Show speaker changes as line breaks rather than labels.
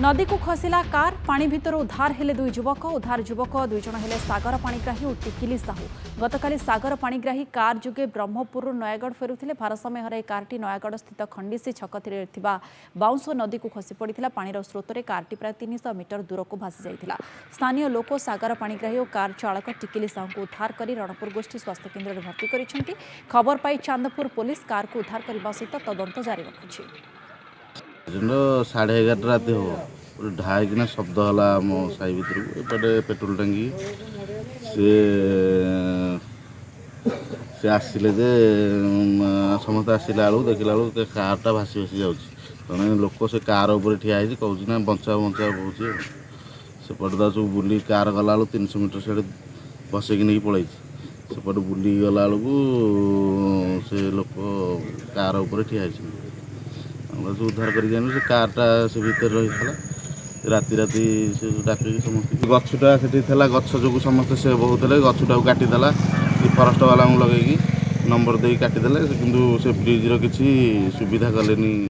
नदी को खसला कार पानी भितर उद्धार हेले दुई युवक दुई जन हेले सागर पाणिग्राही और टिकिली साहू गतकाली सागर पाणिग्राही कार जुगे ब्रह्मपुर नयागढ़ फेरुथिले भारसाम्य हराई कारटी नयागढ़ स्थित खंडीसी छक बाउंस नदी को खसी पड़ा पानी स्रोत में कारटी प्राय 300 मीटर दूर को भासी जाइथिला। स्थानीय लोक सागर पाणिग्राही और कार चालक टिकिली साहू को उद्धार कर रणपुर गोष्ठी स्वास्थ्य केन्द्र में भर्ती कर खबर पाई चांदपुर पुलिस कार को उद्धार करने सहित तदंत जारी रखुछि।
11:30 राति हो ढाईकिना शब्द है आम साई भितर एपटे पेट्रोल टांगी सी आसिले जे समस्त आसला बेलू देखला बेलू कारटा भासी भासी जाने लोक से कार उपर ठिया कौच ना बचा बचा बहुत सेपटे सब बुली कार गला 300 मीटर से बसैक नहीं पलि सेपटे बुली गला बेलू से लोक कार उपर ठिया उद्धार कर कारटा से भितर रही राति राति से डाक समस्त गछटा से गछ जो समस्ते से बहुत गछटा काटिदेला फरेस्ट वाला लगे नंबर दे काटिदेले किंतु से ब्रिजर किसी सुविधा कले।